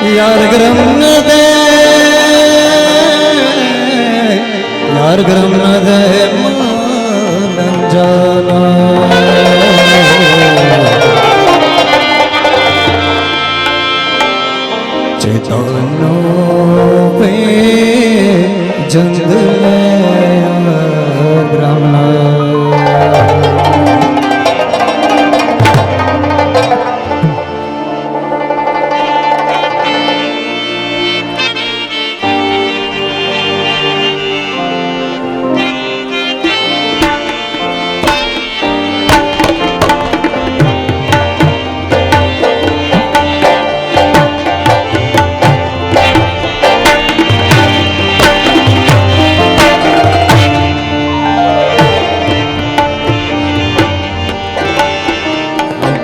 यार गरम न दे, यार गरम न दे मान जाना। चेतनो पे जंगल ग्रामना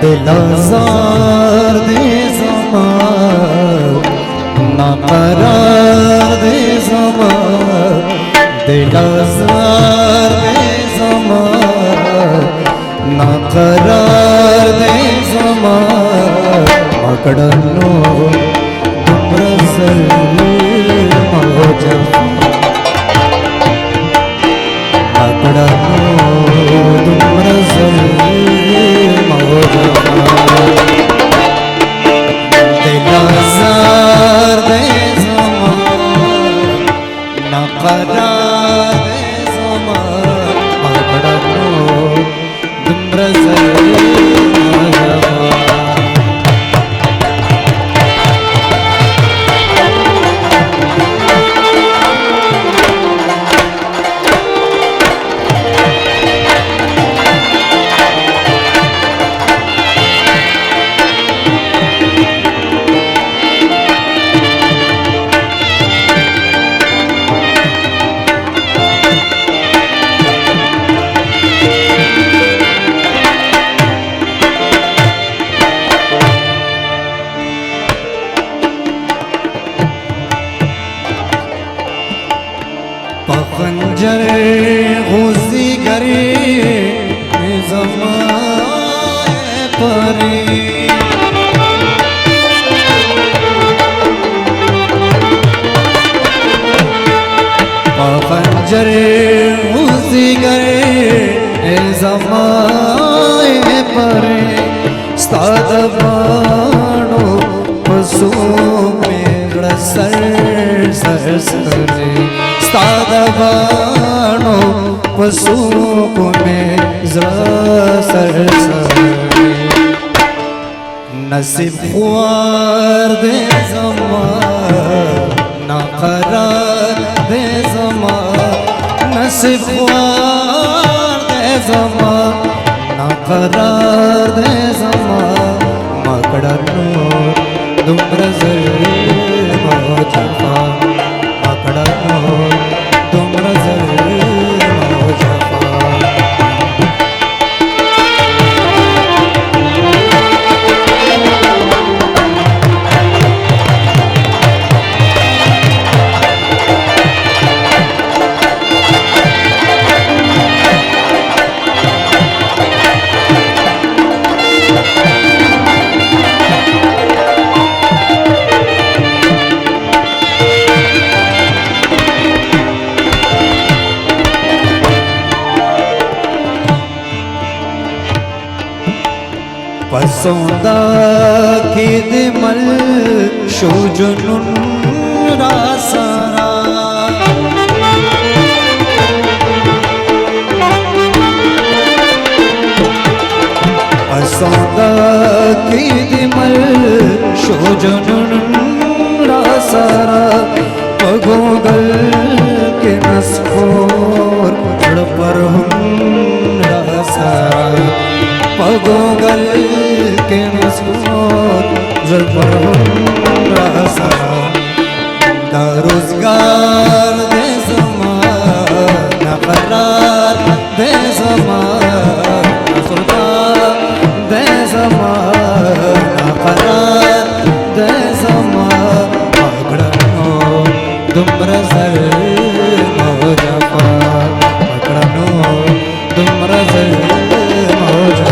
दिलाजार दे समा ना करार दे समा, दिलाजार दे समा ना करार दे समा। मकड़नो तुमरसल मौजा, मकड़नो तुमरसल मौजा। दिलाजार दे समा ना करार दे समा, मकड़नो तुमरसल मौजा। खंजर गुज़ी करे ज़माए परे, खंजर गुज़ी करे ज़माए परे। स्ताद बाणो पसू मेरा सर सर सरे, स्ताद बाणो पसू में सर सरे। नसीब ख्वार दे ज़मा ना करार दे ज़मा, नसीब ख्वार दे ज़मा ना करार दे ज़मा। मकड़नो तुमरसल मौजा, मकड़नो तुमरसल मौजा। पसंदा की दिमल शोजुनुन रासारा, पसंदा की दिमल शोजुनुन रासारा। पगोगल के नस्कोर पर हम रासारा, पगोगल के नस्कोर पर हम रासारा। रोजगार दे समा ना करार दे समा, सुल्तान दे समा ना करार दे समा। पकड़नो तुमरसल मौजा, पकड़नो तुमरसल मौजा।